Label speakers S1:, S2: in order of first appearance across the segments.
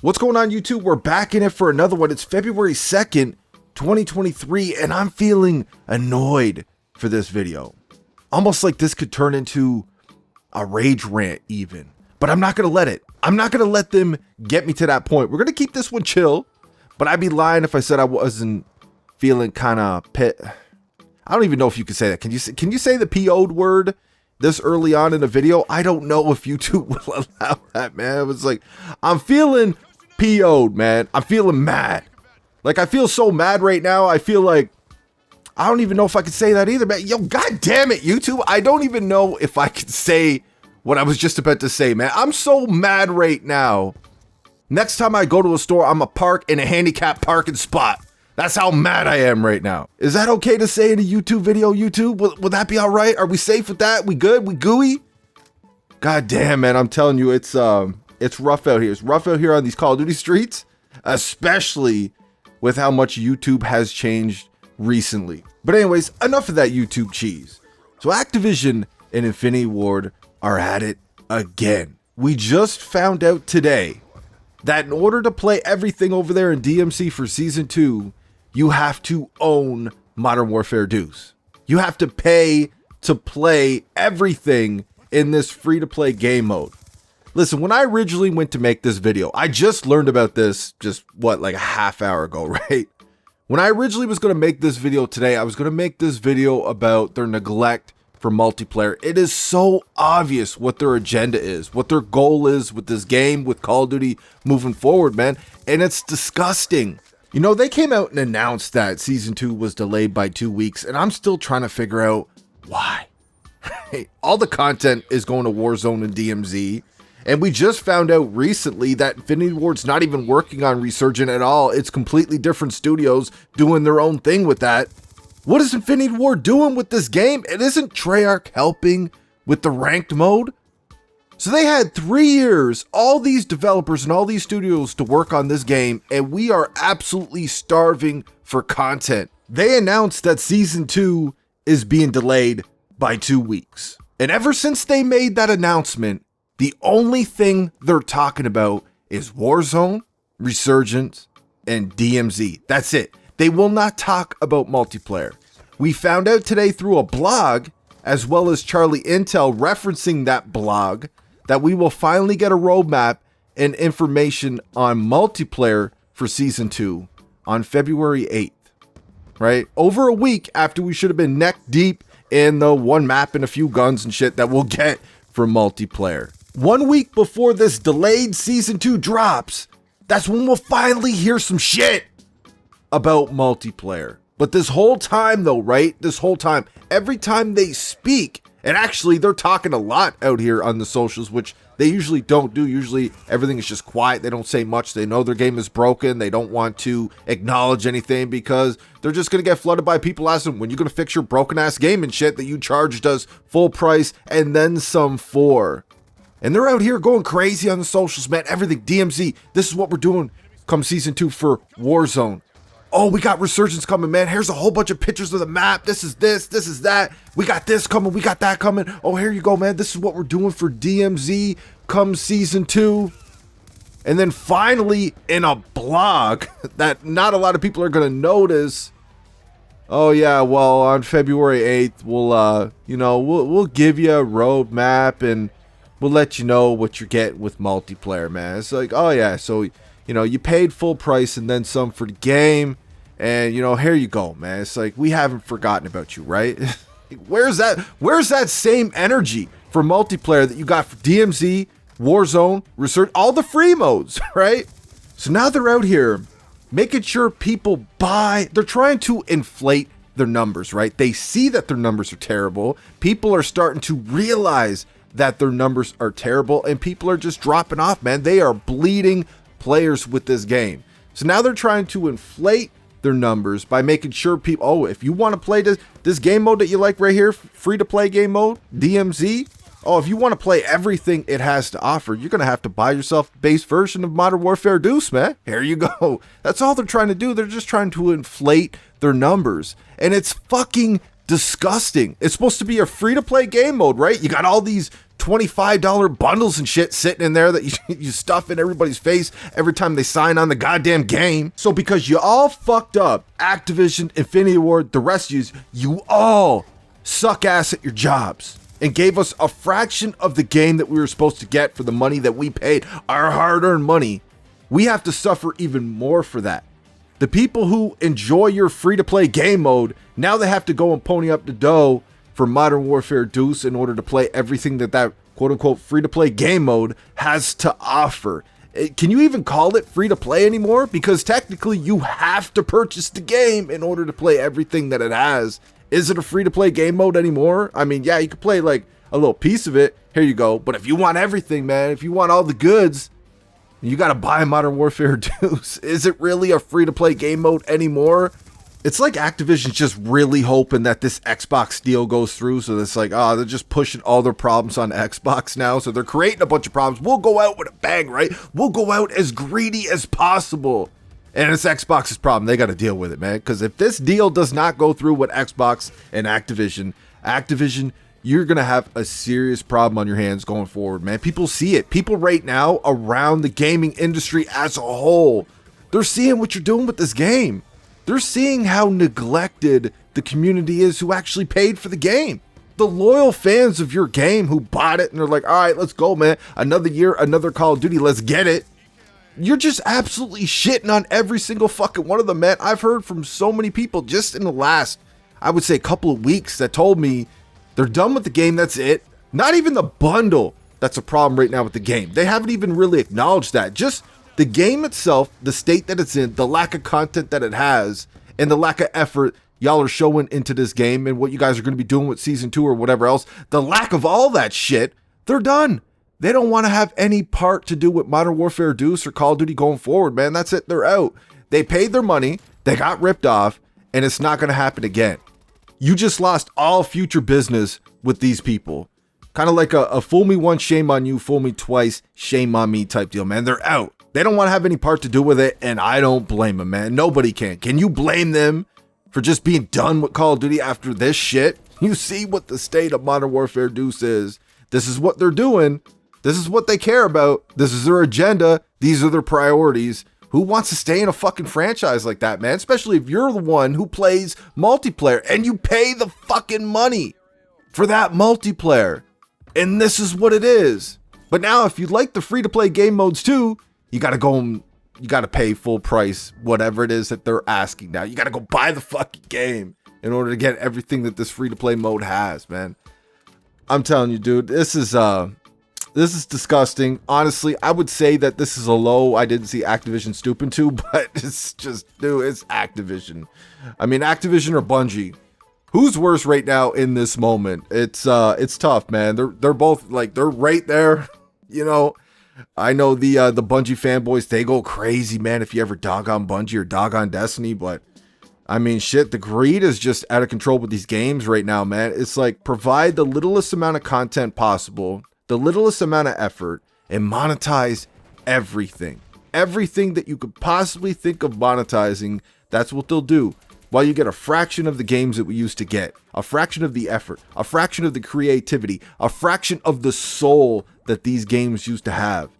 S1: What's going on, YouTube? We're back in it for another one. It's February 2nd, 2023, and I'm feeling annoyed for this video. Almost like this could turn into a rage rant even, but I'm not going to let it. I'm not going to let them get me to that point. We're going to keep this one chill, but I'd be lying if I said I wasn't feeling kind of pit. I don't even know if you can say that. Can you say the PO'd word this early on in the video? I don't know if YouTube will allow that, man. It was like, I'm feeling PO'd, man. I'm feeling mad. Like, I feel so mad right now. I feel like, I don't even know if I could say that either, man. Yo, god damn it, YouTube. I don't even know if I could say what I was just about to say, man. I'm so mad right now. Next time I go to a store, I'm gonna park in a handicapped parking spot. That's how mad I am right now. Is that okay to say in a YouTube video, YouTube? Will that be all right? Are we safe with that? We good? We gooey? God damn, man. I'm telling you, it's rough out here. It's rough out here on these Call of Duty streets, especially with how much YouTube has changed recently. But anyways, enough of that YouTube cheese. So Activision and Infinity Ward are at it again. We just found out today that in order to play everything over there in DMC for Season 2, you have to own Modern Warfare Deuce. You have to pay to play everything in this free-to-play game mode. Listen, when I originally went to make this video, I just learned about this like a half hour ago, right? When I originally was going to make this video today, I was going to make this video about their neglect for multiplayer. It is so obvious what their agenda is, what their goal is with this game, with Call of Duty moving forward, man. And it's disgusting. You know, they came out and announced that Season 2 was delayed by 2 weeks, and I'm still trying to figure out why. All the content is going to Warzone and DMZ. And we just found out recently that Infinity Ward's not even working on Resurgence at all. It's completely different studios doing their own thing with that. What is Infinity Ward doing with this game? It isn't Treyarch helping with the ranked mode. So they had 3 years, all these developers and all these studios to work on this game, and we are absolutely starving for content. They announced that Season 2 is being delayed by 2 weeks. And ever since they made that announcement, the only thing they're talking about is Warzone, Resurgence, and DMZ. That's it. They will not talk about multiplayer. We found out today through a blog, as well as Charlie Intel referencing that blog, that we will finally get a roadmap and information on multiplayer for Season 2 on February 8th, right? Over a week after we should have been neck deep in the one map and a few guns and shit that we'll get for multiplayer. 1 week before this delayed Season 2 drops, that's when we'll finally hear some shit about multiplayer. But this whole time though, right? This whole time, every time they speak, and actually they're talking a lot out here on the socials, which they usually don't do. Usually everything is just quiet. They don't say much. They know their game is broken. They don't want to acknowledge anything because they're just going to get flooded by people asking, when you going to fix your broken ass game and shit that you charged us full price and then some for? And they're out here going crazy on the socials, man. Everything, DMZ, this is what we're doing come Season 2 for Warzone. Oh, we got Resurgence coming, man. Here's a whole bunch of pictures of the map. This is this is that. We got this coming, we got that coming. Oh, here you go, man. This is what we're doing for DMZ come Season 2. And then finally, in a blog that not a lot of people are going to notice, oh yeah, well, on February 8th, we'll give you a roadmap and we'll let you know what you're getting with multiplayer, man. It's like, oh yeah, so, you know, you paid full price and then some for the game, and, you know, here you go, man. It's like, we haven't forgotten about you, right? Where's that same energy for multiplayer that you got for DMZ, Warzone, Research, all the free modes, right? So now they're out here making sure people buy. They're trying to inflate their numbers, right? They see that their numbers are terrible. People are starting to realize that their numbers are terrible, and people are just dropping off, man. They are bleeding players with this game. So now they're trying to inflate their numbers by making sure people, oh, if you want to play this game mode that you like right here, free to play game mode, DMZ, oh, if you want to play everything it has to offer, you're going to have to buy yourself the base version of Modern Warfare Deuce, man. Here you go. That's all they're trying to do. They're just trying to inflate their numbers. And it's fucking disgusting. It's supposed to be a free-to-play game mode, right? You got all these $25 bundles and shit sitting in there that you stuff in everybody's face every time they sign on the goddamn game. So because you all fucked up, Activision, Infinity Ward, the rest of you all suck ass at your jobs and gave us a fraction of the game that we were supposed to get for the money that we paid, our hard-earned money. We have to suffer even more for that. The people who enjoy your free-to-play game mode, now they have to go and pony up the dough for Modern Warfare Deuce in order to play everything that quote-unquote free-to-play game mode has to offer. Can you even call it free-to-play anymore? Because technically you have to purchase the game in order to play everything that it has. Is it a free-to-play game mode anymore? I mean, yeah, you could play like a little piece of it. Here you go. But if you want everything, man, if you want all the goods, you got to buy Modern Warfare Deuce. Is it really a free-to-play game mode anymore? It's like Activision's just really hoping that this Xbox deal goes through. So it's like, they're just pushing all their problems on Xbox now. So they're creating a bunch of problems. We'll go out with a bang, right? We'll go out as greedy as possible. And it's Xbox's problem. They got to deal with it, man. Because if this deal does not go through with Xbox and Activision, you're going to have a serious problem on your hands going forward, man. People see it. People right now around the gaming industry as a whole, they're seeing what you're doing with this game. They're seeing how neglected the community is who actually paid for the game. The loyal fans of your game who bought it and they're like, all right, let's go, man. Another year, another Call of Duty. Let's get it. You're just absolutely shitting on every single fucking one of them, man. I've heard from so many people just in the last, I would say, couple of weeks that told me they're done with the game. That's it. Not even the bundle that's a problem right now with the game. They haven't even really acknowledged that. Just the game itself, the state that it's in, the lack of content that it has, and the lack of effort y'all are showing into this game and what you guys are going to be doing with Season 2 or whatever else, the lack of all that shit, they're done. They don't want to have any part to do with Modern Warfare Deuce or Call of Duty going forward, man. That's it. They're out. They paid their money. They got ripped off, and it's not going to happen again. You just lost all future business with these people. Kind of like a fool me once, shame on you, fool me twice, shame on me type deal, man. They're out. They don't want to have any part to do with it, and I don't blame them, man. Nobody can. Can you blame them for just being done with Call of Duty after this shit? You see what the state of Modern Warfare Deuce is. This is what they're doing. This is what they care about. This is their agenda. These are their priorities. Who wants to stay in a fucking franchise like that, man? Especially if you're the one who plays multiplayer and you pay the fucking money for that multiplayer. And this is what it is. But now if you like the free-to-play game modes too, you got to go and you got to pay full price, whatever it is that they're asking now. You got to go buy the fucking game in order to get everything that this free-to-play mode has, man. I'm telling you, dude, this is disgusting. Honestly, I would say that this is a low I didn't see Activision stooping to, but it's just, dude, it's Activision. I mean, Activision or Bungie. Who's worse right now in this moment? It's tough, man. They're both like, they're right there, you know. I know the Bungie fanboys, they go crazy, man, if you ever dog on Bungie or dog on Destiny, but I mean, shit, the greed is just out of control with these games right now, man. It's like, provide the littlest amount of content possible, the littlest amount of effort, and monetize everything. Everything that you could possibly think of monetizing, that's what they'll do. While you get a fraction of the games that we used to get, a fraction of the effort, a fraction of the creativity, a fraction of the soul that these games used to have.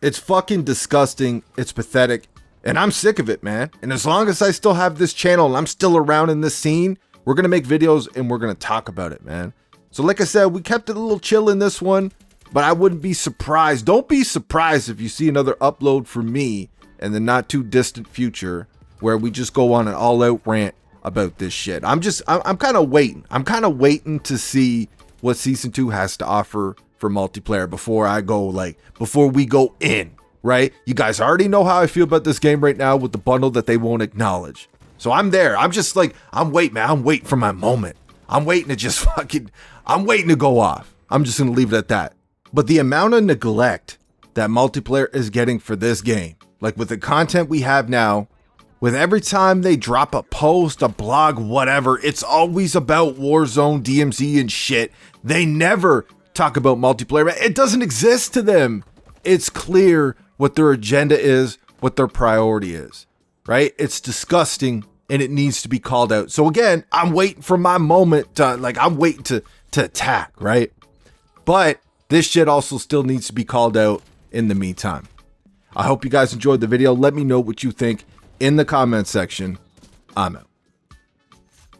S1: It's fucking disgusting. It's pathetic. And I'm sick of it, man. And as long as I still have this channel and I'm still around in this scene, we're going to make videos and we're going to talk about it, man. So like I said, we kept it a little chill in this one, but I wouldn't be surprised. Don't be surprised if you see another upload from me in the not too distant future where we just go on an all-out rant about this shit. I'm kind of waiting. I'm kind of waiting to see what Season 2 has to offer for multiplayer before we go in, right? You guys already know how I feel about this game right now with the bundle that they won't acknowledge. So I'm there. I'm just like, I'm waiting, man. I'm waiting for my moment. I'm waiting to go off. I'm just going to leave it at that. But the amount of neglect that multiplayer is getting for this game, like with the content we have now, with every time they drop a post, a blog, whatever, it's always about Warzone, DMZ, and shit. They never talk about multiplayer. It doesn't exist to them. It's clear what their agenda is, what their priority is, right? It's disgusting. and it needs to be called out. So again, I'm waiting for my moment to, like, I'm waiting to attack, right? But this shit also still needs to be called out in the meantime. I hope you guys enjoyed the video. Let me know what you think in the comment section. I'm out.